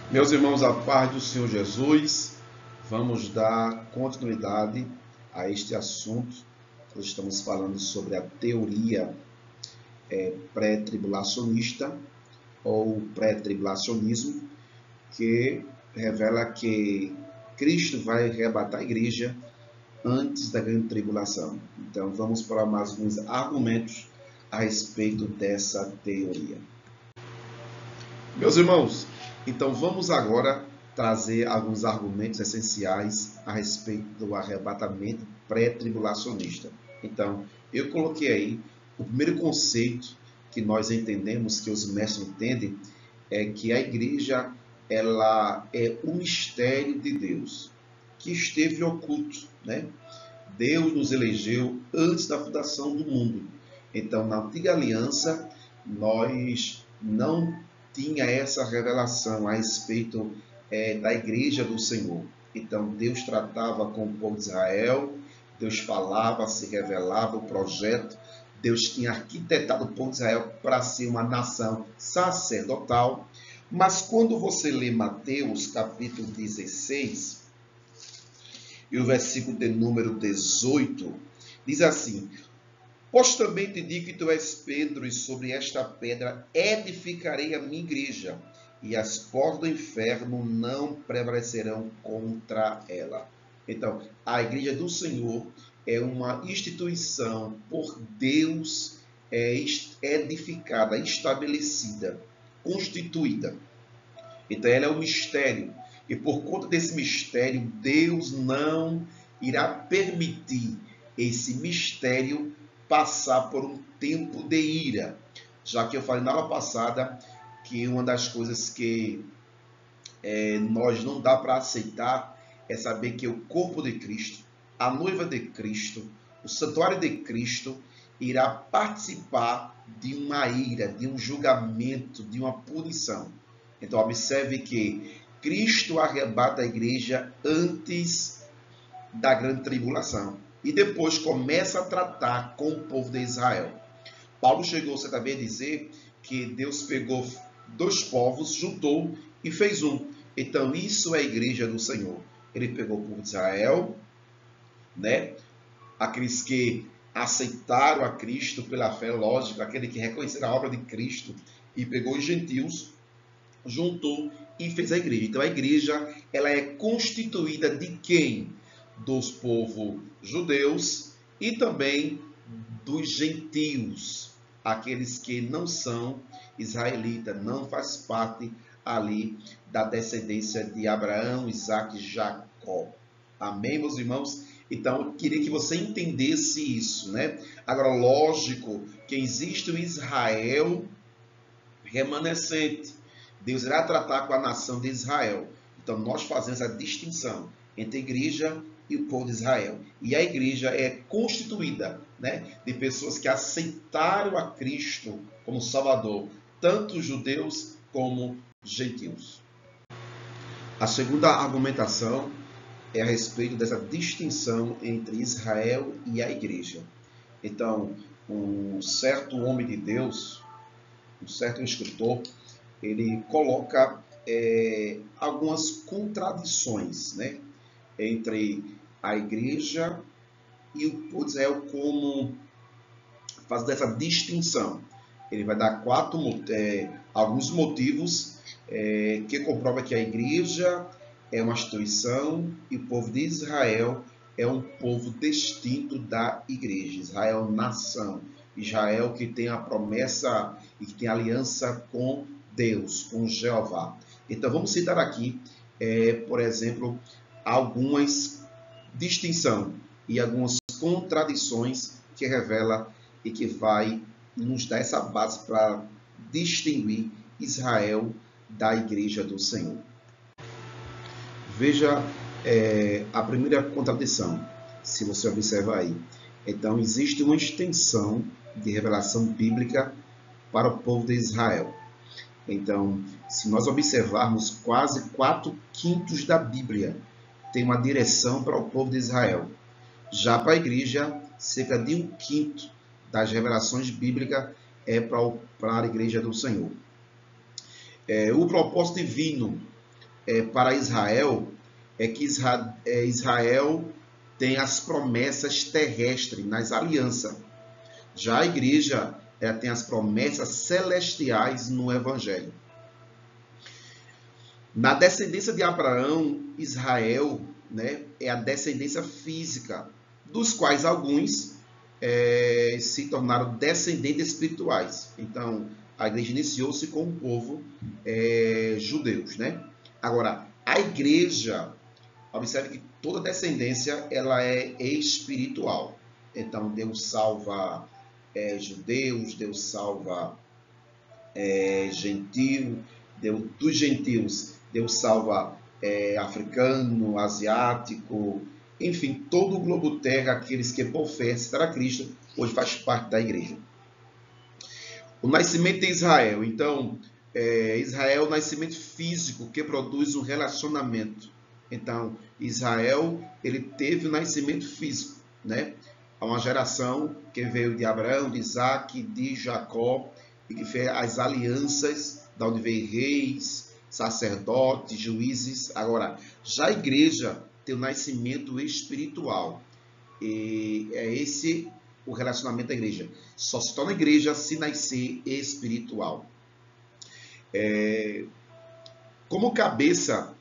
Meus irmãos, a paz do Senhor Jesus, vamos dar continuidade a este assunto. Nós estamos falando sobre a teoria pré-tribulacionista ou pré-tribulacionismo, que revela que Cristo vai arrebatar a igreja antes da grande tribulação. Então, vamos para mais alguns argumentos a respeito dessa teoria. Meus irmãos, então vamos agora trazer alguns argumentos essenciais a respeito do arrebatamento pré-tribulacionista. Então, eu coloquei aí o primeiro conceito que nós entendemos, que os mestres entendem, é que a igreja ela é o mistério de Deus, que esteve oculto, né? Deus nos elegeu antes da fundação do mundo. Então, na antiga aliança, nós não tinha essa revelação a respeito da igreja do Senhor. Então, Deus tratava com o povo de Israel, Deus falava, se revelava o projeto, Deus tinha arquitetado o povo de Israel para ser uma nação sacerdotal. Mas quando você lê Mateus, capítulo 16, e o versículo de número 18, diz assim: pois também te digo que tu és Pedro, e sobre esta pedra edificarei a minha igreja, e as portas do inferno não prevalecerão contra ela. Então, a igreja do Senhor é uma instituição por Deus edificada, estabelecida, constituída. Então, ela é um mistério. E por conta desse mistério, Deus não irá permitir esse mistério passar por um tempo de ira. Já que eu falei na aula passada que uma das coisas que nós não dá para aceitar é saber que o corpo de Cristo, a noiva de Cristo, o santuário de Cristo irá participar de uma ira, de um julgamento, de uma punição. Então observe que Cristo arrebata a igreja antes da grande tribulação e depois começa a tratar com o povo de Israel. Paulo chegou certa vez a dizer que Deus pegou dois povos, juntou e fez um. Então isso é a igreja do Senhor. Ele pegou o povo de Israel, né? Aqueles que aceitaram a Cristo pela fé, lógico, aquele que reconheceram a obra de Cristo, e pegou os gentios, juntou e fez a igreja. Então a igreja ela é constituída de quem? Dos povos judeus e também dos gentios, aqueles que não são israelitas, não faz parte ali da descendência de Abraão, Isaac e Jacó. Amém, meus irmãos? Então, eu queria que você entendesse isso, né? Agora, lógico que existe o Israel remanescente. Deus irá tratar com a nação de Israel. Então, nós fazemos a distinção entre a igreja e o povo de Israel. E a igreja é constituída, né, de pessoas que aceitaram a Cristo como Salvador, tanto judeus como gentios. A segunda argumentação é a respeito dessa distinção entre Israel e a igreja. Então, um certo homem de Deus, um certo escritor, ele coloca algumas contradições, né, entre a igreja e o povo de Israel, como faz dessa distinção. Ele vai dar alguns motivos que comprovam que a igreja é uma instituição e o povo de Israel é um povo distinto da igreja. Israel, nação. Israel que tem a promessa e que tem aliança com Deus, com Jeová. Então vamos citar aqui, por exemplo, algumas distinções e algumas contradições que revela e que vai nos dar essa base para distinguir Israel da igreja do Senhor. Veja a primeira contradição, se você observar aí. Então, existe uma extensão de revelação bíblica para o povo de Israel. Então, se nós observarmos, quase 4/5 da Bíblia tem uma direção para o povo de Israel. Já para a igreja, cerca de 1/5 das revelações bíblicas é para a igreja do Senhor. O propósito divino para Israel é que Israel tem as promessas terrestres nas alianças. Já a igreja tem as promessas celestiais no Evangelho. Na descendência de Abraão, Israel, né, é a descendência física, dos quais alguns se tornaram descendentes espirituais. Então, a igreja iniciou-se com o povo judeus, né? Agora, a igreja, observe que toda descendência ela é espiritual. Então, Deus salva judeus, Deus salva gentil, dos gentios, Deus salva africano, asiático, enfim, todo o globo terra, aqueles que professam a Cristo, hoje faz parte da igreja. O nascimento de Israel. Então, Israel é o nascimento físico que produz um relacionamento. Então, Israel, ele teve o nascimento físico, né? Há uma geração que veio de Abraão, de Isaac, de Jacó, e que fez as alianças, da onde veio reis, sacerdotes, juízes. Agora, já a igreja tem o nascimento espiritual. E é esse o relacionamento da igreja. Só se torna igreja se nascer espiritual. Como cabeça,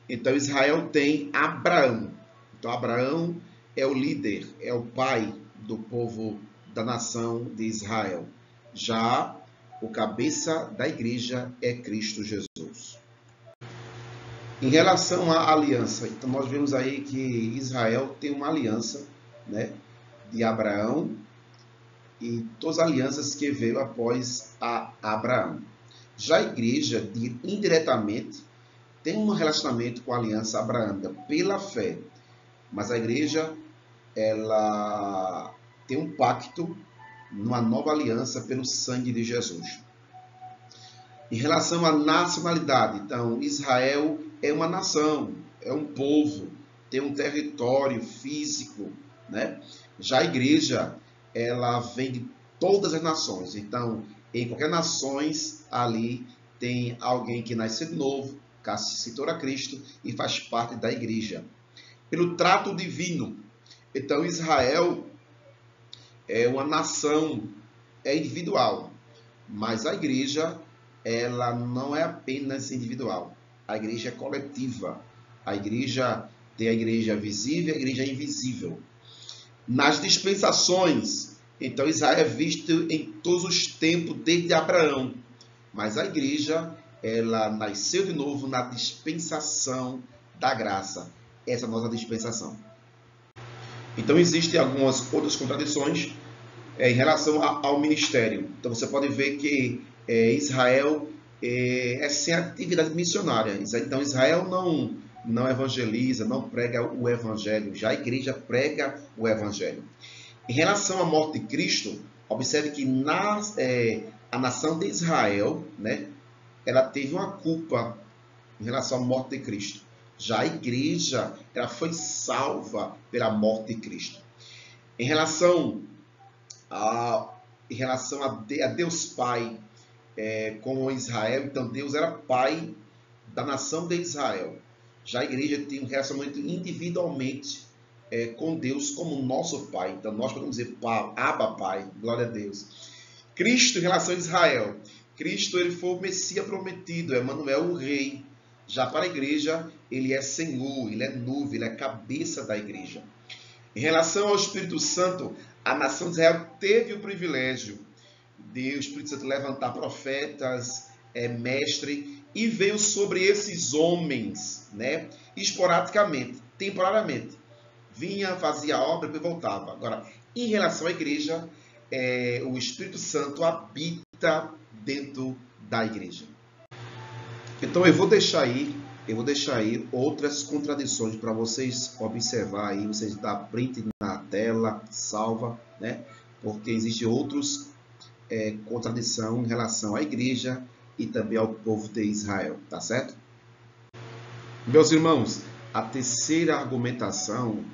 então Israel tem Abraão. Então Abraão é o líder, é o pai do povo da nação de Israel. Já o cabeça da igreja é Cristo Jesus. Em relação à aliança, então nós vemos aí que Israel tem uma aliança, né, de Abraão e todas as alianças que veio após a Abraão. Já a igreja, indiretamente, tem um relacionamento com a aliança abraâmica pela fé, mas a igreja ela tem um pacto numa nova aliança pelo sangue de Jesus. Em relação à nacionalidade, então, Israel é uma nação, é um povo, tem um território físico, né? Já a igreja, ela vem de todas as nações. Então, em qualquer nações, ali tem alguém que nasce de novo, que aceitou a Cristo e faz parte da igreja. Pelo trato divino. Então, Israel é uma nação, é individual, mas a igreja, ela não é apenas individual. A igreja é coletiva. A igreja tem a igreja visível e a igreja invisível. Nas dispensações, então Israel é visto em todos os tempos desde Abraão, mas a igreja, ela nasceu de novo na dispensação da graça. Essa é a nossa dispensação. Então existem algumas outras contradições em relação ao ministério. Então você pode ver que Israel é sem atividade missionária. Então Israel não evangeliza, não prega o evangelho. Já a igreja prega o evangelho. Em relação à morte de Cristo, observe que a nação de Israel, né, ela teve uma culpa em relação à morte de Cristo. Já a igreja, ela foi salva pela morte de Cristo. Em relação a Deus Pai com Israel, então Deus era pai da nação de Israel. Já a igreja tem um relacionamento individualmente com Deus como nosso Pai. Então nós podemos dizer Abba Pai, glória a Deus. Cristo em relação a Israel. Cristo, ele foi o Messias prometido, Emanuel, o Rei. Já para a igreja, ele é Senhor, ele é nuvem, ele é cabeça da igreja. Em relação ao Espírito Santo, a nação de Israel teve o privilégio de o Espírito Santo levantar profetas, mestre, e veio sobre esses homens, né, esporadicamente, temporariamente. Vinha, fazia a obra e voltava. Agora, em relação à igreja, o Espírito Santo habita dentro da igreja. Então eu vou deixar aí outras contradições para vocês observar aí, vocês dá print na tela, salva, né? Porque existem outros contradição em relação à igreja e também ao povo de Israel, tá certo? Meus irmãos, a terceira argumentação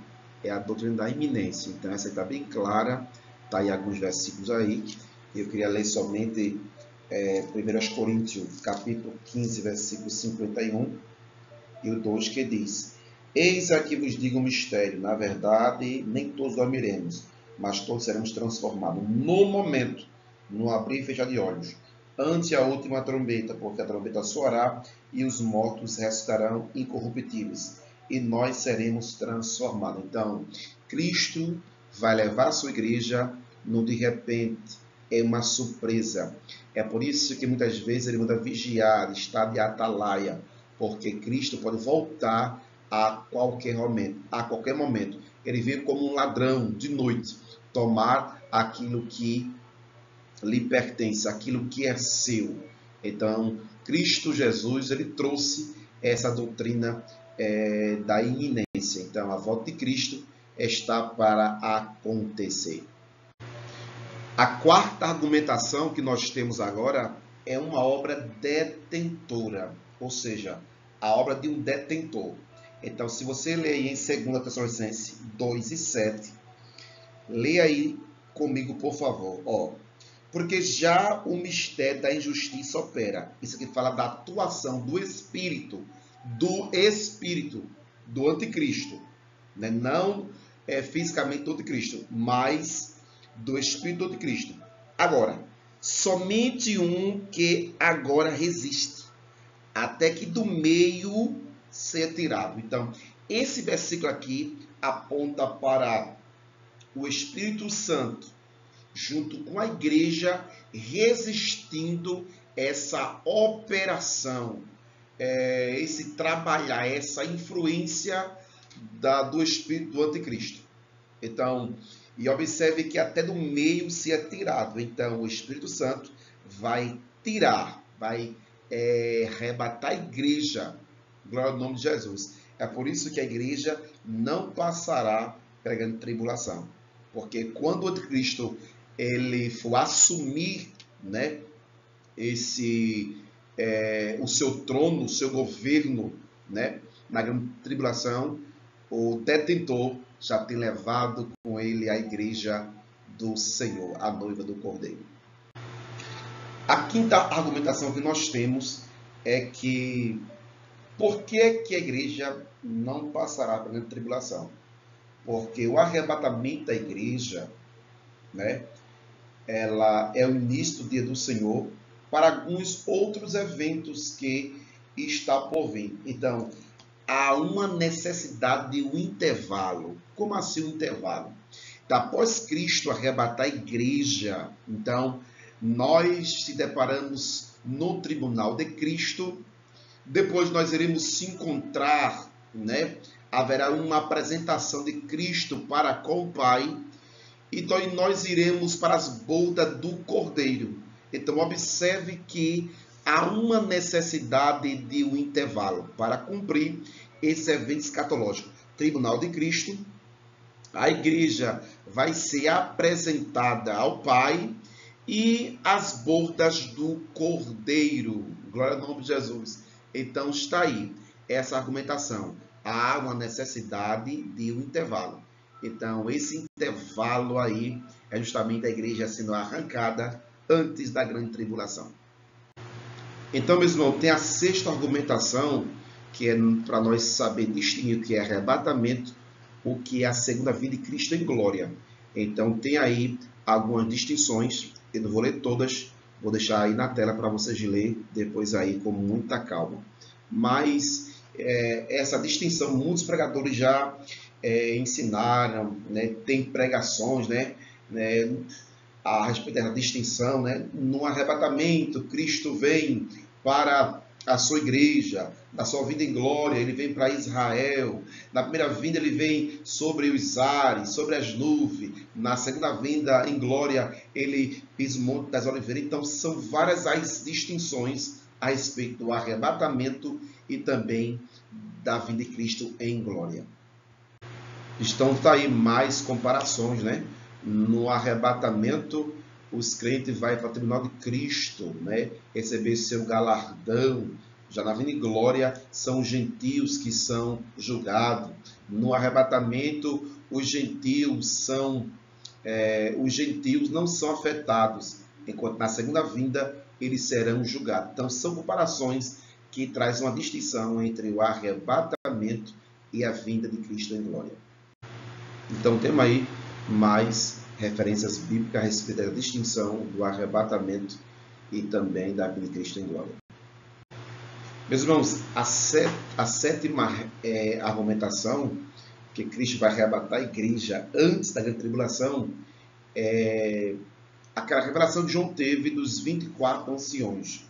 é a doutrina da iminência. Então essa está bem clara, tá aí alguns versículos aí. Eu queria ler somente 1 Coríntios, capítulo 15, versículo 51. e o 2 que diz: Eis aqui vos digo um mistério, na verdade, nem todos dormiremos, mas todos seremos transformados no momento, no abrir e fechar de olhos, ante a última trombeta, porque a trombeta soará e os mortos ressuscitarão incorruptíveis, e nós seremos transformados. Então, Cristo vai levar a sua igreja no de repente, é uma surpresa. É por isso que muitas vezes ele manda vigiar, estar de atalaia, porque Cristo pode voltar a qualquer momento. A qualquer momento. Ele vem como um ladrão de noite, tomar aquilo que lhe pertence, aquilo que é seu. Então, Cristo Jesus, ele trouxe essa doutrina da iminência. Então, a volta de Cristo está para acontecer. A quarta argumentação que nós temos agora é uma obra detentora, ou seja, a obra de um detentor. Então, se você ler aí em 2 Tessalonicenses 2:7, leia aí comigo, por favor. Porque já o mistério da injustiça opera. Isso aqui fala da atuação do espírito do anticristo. Né? Não fisicamente do anticristo, mas do espírito do anticristo. Agora, somente um que agora resiste, até que do meio seja tirado. Então, esse versículo aqui aponta para o Espírito Santo, junto com a igreja, resistindo essa operação, esse trabalhar, essa influência do Espírito do Anticristo. Então, e observe que até do meio se é tirado. Então, o Espírito Santo vai tirar, vai arrebatar a igreja. Glória ao nome de Jesus. É por isso que a igreja não passará pregando tribulação. Porque quando o anticristo ele for assumir, né, o seu trono, o seu governo, né, na grande tribulação, o detentor já tem levado com ele a igreja do Senhor, a noiva do Cordeiro. A quinta argumentação que nós temos é que por que a igreja não passará pela grande tribulação? Porque o arrebatamento da igreja, né, ela é o início do dia do Senhor para alguns outros eventos que está por vir. Então, há uma necessidade de um intervalo. Como assim um intervalo? Então, após Cristo arrebatar a igreja, então, nós se deparamos no tribunal de Cristo, depois nós iremos se encontrar, né? Haverá uma apresentação de Cristo para com o Pai, então nós iremos para as bodas do Cordeiro. Então observe que há uma necessidade de um intervalo para cumprir esse evento escatológico. Tribunal de Cristo, a igreja vai ser apresentada ao Pai e as bodas do Cordeiro. Glória ao nome de Jesus. Então está aí essa argumentação. Há uma necessidade de um intervalo. Então, esse intervalo aí é justamente a igreja sendo arrancada antes da grande tribulação. Então, meus irmãos, tem a sexta argumentação, que é para nós saber distinguir o que é arrebatamento, o que é a segunda vinda de Cristo em glória. Então, tem aí algumas distinções, eu não vou ler todas, vou deixar aí na tela para vocês lerem depois aí com muita calma. Mas essa distinção, muitos pregadores já ensinaram, né, tem pregações, né, a respeito dessa distinção, né? No arrebatamento, Cristo vem para a sua igreja, na sua vinda em glória, ele vem para Israel. Na primeira vinda, ele vem sobre os ares, sobre as nuvens. Na segunda vinda em glória, ele pisa o Monte das Oliveiras. Então, são várias as distinções a respeito do arrebatamento e também da vinda de Cristo em glória. Então, tá aí mais comparações, né? No arrebatamento, os crentes vão para o tribunal de Cristo, né? Receber seu galardão. Já na vinda de glória, são os gentios que são julgados. No arrebatamento, os gentios não são afetados, enquanto na segunda vinda eles serão julgados. Então, são comparações que traz uma distinção entre o arrebatamento e a vinda de Cristo em glória. Então, temos aí mais referências bíblicas a respeito da distinção do arrebatamento e também da vinda de Cristo em glória. Meus irmãos, a sétima argumentação, que Cristo vai arrebatar a igreja antes da grande tribulação, é aquela revelação que João teve dos 24 anciões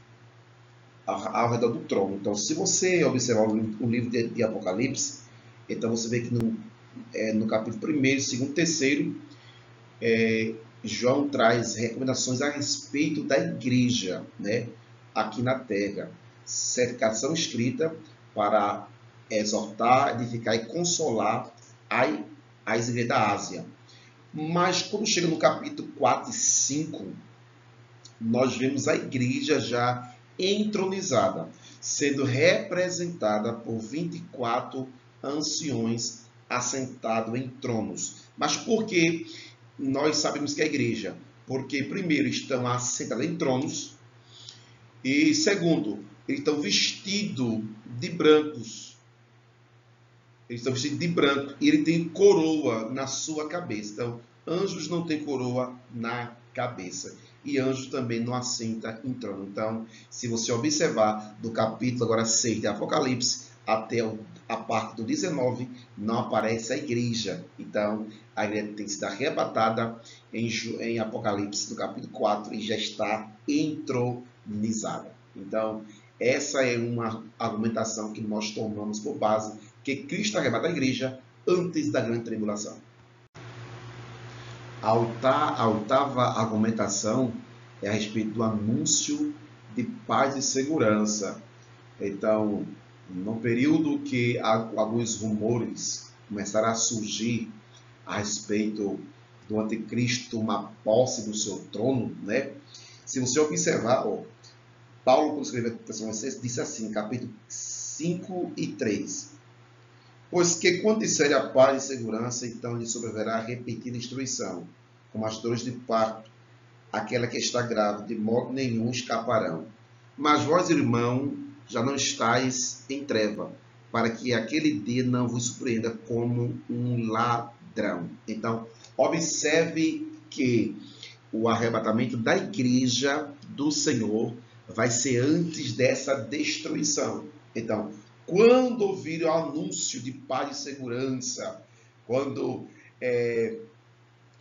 ao redor do trono. Então, se você observar o livro de Apocalipse, então você vê que no capítulo 1, 2, 3, João traz recomendações a respeito da igreja, né, aqui na terra. Certificação escrita para exortar, edificar e consolar as igrejas da Ásia. Mas quando chega no capítulo 4 e 5, nós vemos a igreja já entronizada, sendo representada por 24 anciões assentados em tronos. Mas por que nós sabemos que é a igreja? Porque, primeiro, estão assentados em tronos, e, segundo, eles estão vestidos de brancos. Eles estão vestidos de branco e ele tem coroa na sua cabeça. Então, anjos não têm coroa na cabeça. E anjo também não assenta em trono. Então, se você observar do capítulo agora 6 de Apocalipse até a parte do 19, não aparece a igreja. Então, a igreja tem sido arrebatada em Apocalipse do capítulo 4 e já está entronizada. Então, essa é uma argumentação que nós tomamos por base, que Cristo arrebata a igreja antes da grande tribulação. A oitava argumentação é a respeito do anúncio de paz e segurança. Então, no período que alguns rumores começaram a surgir a respeito do anticristo tomar posse do seu trono, né? Se você observar, Paulo, quando escreveu a Tessalonicenses, disse assim, capítulo 5 e 3. Pois que quando disserem a paz e segurança, então lhe sobreverá repetida instrução, como as dores de parto, aquela que está grávida, de modo nenhum escaparão. Mas vós, irmão, já não estáis em treva, para que aquele dia não vos surpreenda como um ladrão. Então, observe que o arrebatamento da igreja do Senhor vai ser antes dessa destruição. Então, quando ouvir o anúncio de paz e segurança, quando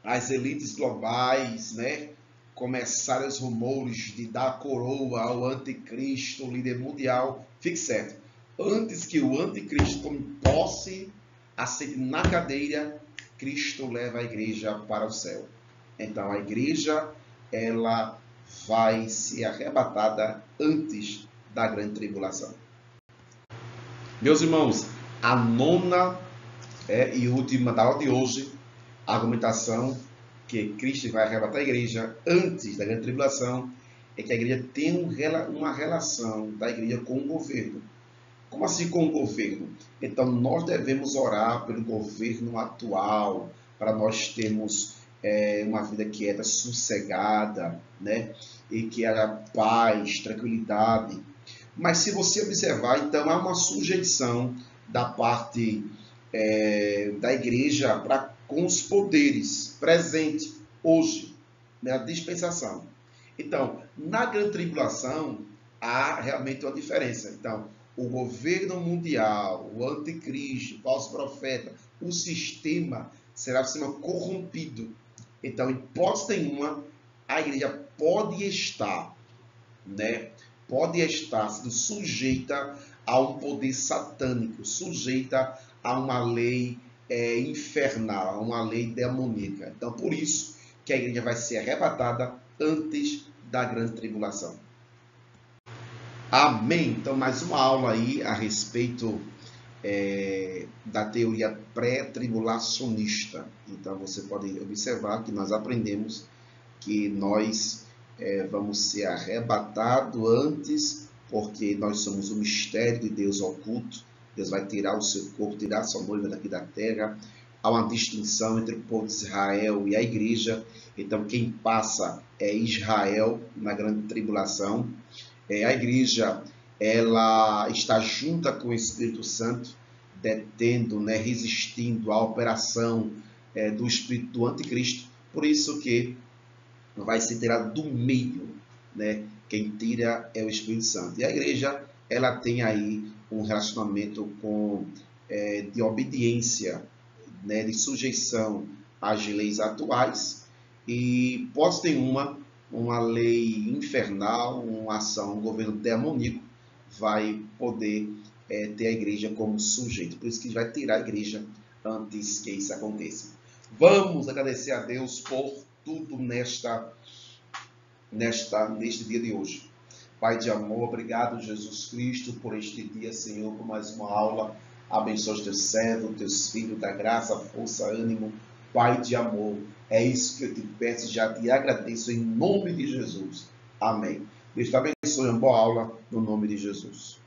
as elites globais, né, começarem os rumores de dar coroa ao anticristo, líder mundial, fique certo, antes que o anticristo tome posse, assente na cadeira, Cristo leva a igreja para o céu. Então, a igreja, ela vai ser arrebatada antes da grande tribulação. Meus irmãos, a nona e última da aula de hoje, a argumentação que Cristo vai arrebatar a igreja antes da grande tribulação, é que a igreja tem uma relação da igreja com o governo. Como assim com o governo? Então, nós devemos orar pelo governo atual, para nós termos uma vida quieta, sossegada, né? E que haja paz, tranquilidade. Mas se você observar, então há uma sujeição da parte da igreja com os poderes presentes hoje, na dispensação. Então, na grande tribulação, há realmente uma diferença. Então, o governo mundial, o anticristo, o falso profeta, o sistema será corrompido. Então, em hipótese nenhuma, a igreja pode estar, né? Pode estar sendo sujeita a um poder satânico, sujeita a uma lei infernal, a uma lei demoníaca. Então, por isso que a igreja vai ser arrebatada antes da grande tribulação. Amém. Então, mais uma aula aí a respeito da teoria pré-tribulacionista. Então, você pode observar que nós aprendemos que nós vamos ser arrebatados antes, porque nós somos o mistério de Deus oculto. Deus vai tirar o seu corpo, tirar a sua noiva daqui da terra. Há uma distinção entre o povo de Israel e a igreja. Então, quem passa é Israel na grande tribulação. A igreja ela está junta com o Espírito Santo, detendo, né, resistindo à operação do espírito do anticristo. Por isso que vai ser tirado do meio, né? Quem tira é o Espírito Santo. E a igreja, ela tem aí um relacionamento de obediência, né, de sujeição às leis atuais, e pode ter uma lei infernal, uma ação, um governo demoníaco, vai poder ter a igreja como sujeito. Por isso que vai tirar a igreja antes que isso aconteça. Vamos agradecer a Deus por tudo neste dia de hoje. Pai de amor, obrigado, Jesus Cristo, por este dia, Senhor, por mais uma aula. Abençoe os teus servos, teus filhos, da graça, força, ânimo. Pai de amor, é isso que eu te peço e já te agradeço em nome de Jesus. Amém. Deus te abençoe, uma boa aula, no nome de Jesus.